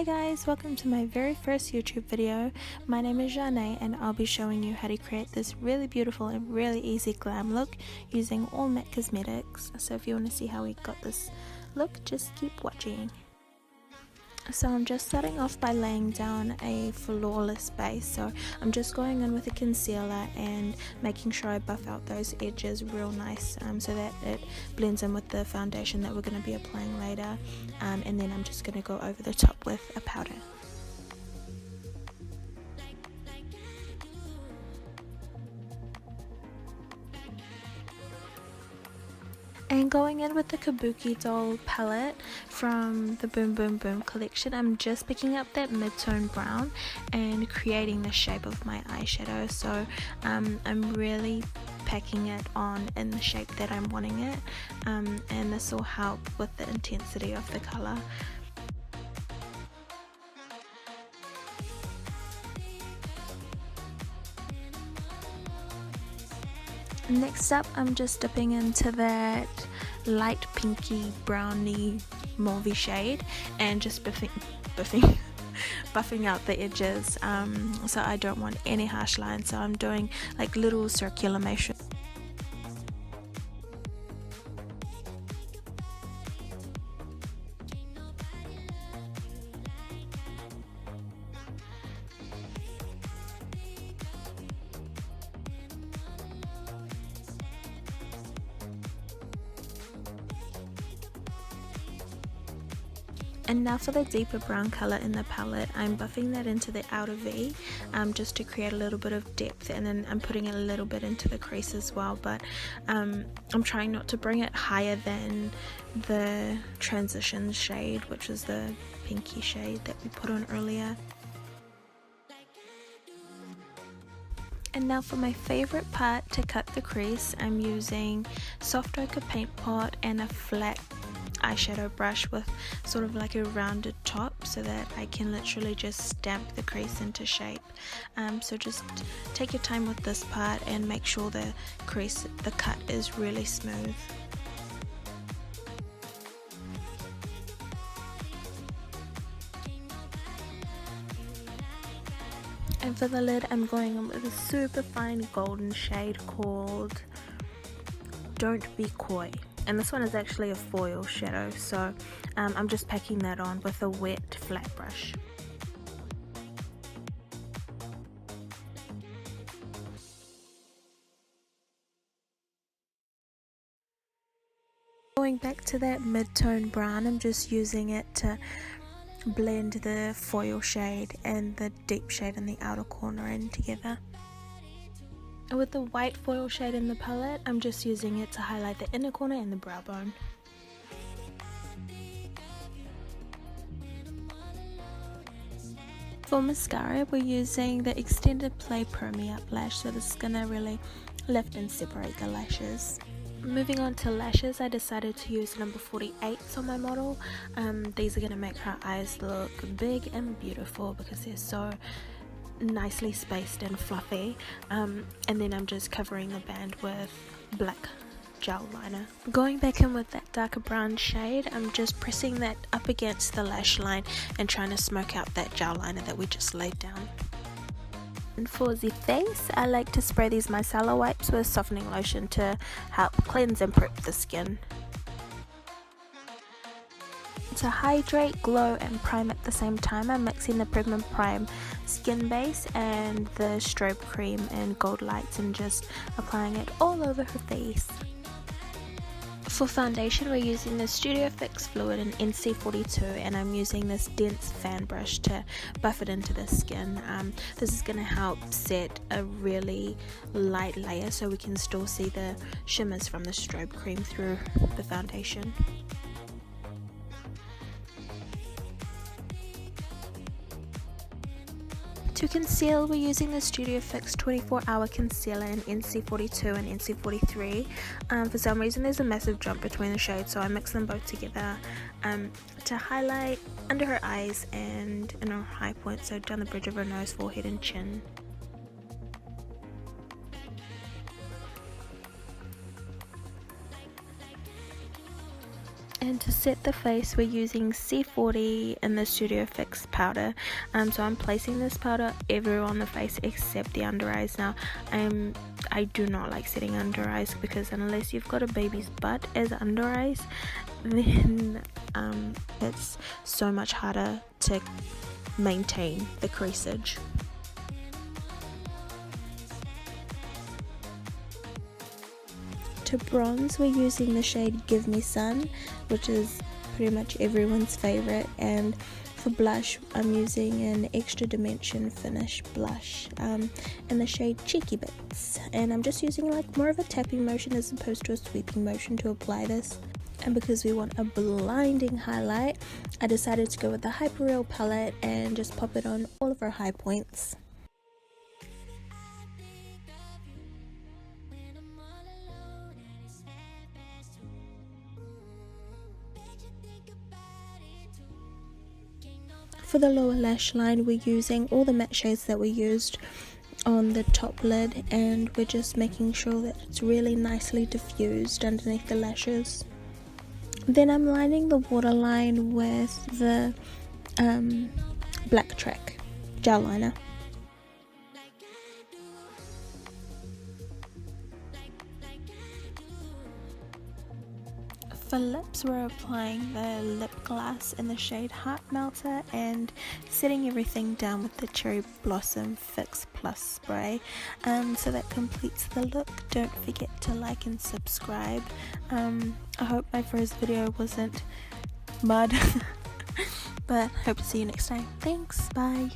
Hi guys, welcome to my very first YouTube video. My name is Zhane and I'll be showing you how to create this really beautiful and really easy glam look using all matte cosmetics. So if you want to see how we got this look, just keep watching. So I'm just starting off by laying down a flawless base. So I'm just going in with a concealer and making sure I buff out those edges real nice so that it blends in with the foundation that we're going to be applying later, and then I'm just going to go over the top with a powder. And going in with the Kabuki doll palette from the Boom Boom Boom collection, I'm just picking up that mid-tone brown and creating the shape of my eyeshadow. So I'm really packing it on in the shape that I'm wanting it, and this will help with the intensity of the color. Next up, I'm just dipping into that light pinky browny mauvey shade and just buffing out the edges, so I don't want any harsh lines, so I'm doing like little circular motions. And now for the deeper brown color in the palette, I'm buffing that into the outer V, just to create a little bit of depth, and then I'm putting it a little bit into the crease as well, but I'm trying not to bring it higher than the transition shade, which is the pinky shade that we put on earlier. And now for my favorite part to cut the crease, I'm using soft ochre paint pot and a flat eyeshadow brush with sort of like a rounded top so that I can literally just stamp the crease into shape. So just take your time with this part and make sure the cut is really smooth. And for the lid, I'm going in with a super fine golden shade called Don't Be Coy. And this one is actually a foil shadow, so I'm just packing that on with a wet flat brush. Going back to that mid-tone brown, I'm just using it to blend the foil shade and the deep shade in the outer corner in together. And with the white foil shade in the palette, I'm just using it to highlight the inner corner and the brow bone. For mascara, we're using the Extended Play Perm Lash, so this is going to really lift and separate the lashes. Moving on to lashes, I decided to use number 48s on my model. These are going to make her eyes look big and beautiful because they're so nicely spaced and fluffy, and then I'm just covering the band with black gel liner. Going back in with that darker brown shade, I'm just pressing that up against the lash line and trying to smoke out that gel liner that we just laid down. And for the face, I like to spray these Micellar wipes with softening lotion to help cleanse and prep the skin. To hydrate, glow and prime at the same time, I'm mixing the Perm Prime skin base and the Strobe cream and gold lights and just applying it all over her face. For foundation, we're using the Studio Fix Fluid in NC42, and I'm using this dense fan brush to buff it into the skin. This is going to help set a really light layer so we can still see the shimmers from the strobe cream through the foundation. To conceal, we're using the Studio Fix 24-hour concealer in NC42 and NC43. For some reason there's a massive jump between the shades, so I mix them both together to highlight under her eyes and in her high point, so down the bridge of her nose, forehead and chin. And to set the face, we're using C40 in the Studio Fix powder. So I'm placing this powder everywhere on the face except the under eyes. Now, I do not like setting under eyes because unless you've got a baby's butt as under eyes, then it's so much harder to maintain the creasage. To bronze, we're using the shade Give Me Sun, which is pretty much everyone's favorite, and for blush I'm using an Extra Dimension Finish blush in the shade Cheeky Bits, and I'm just using like more of a tapping motion as opposed to a sweeping motion to apply this. And because we want a blinding highlight, I decided to go with the Hyperreal palette and just pop it on all of our high points. For the lower lash line, we're using all the matte shades that we used on the top lid, and we're just making sure that it's really nicely diffused underneath the lashes. Then I'm lining the waterline with the Black Track gel liner. For lips, we're applying the lip gloss in the shade Heartmelter and setting everything down with the Cherry Blossom Fix Plus spray. So that completes the look. Don't forget to like and subscribe. I hope my first video wasn't mud, but hope to see you next time. Thanks, bye.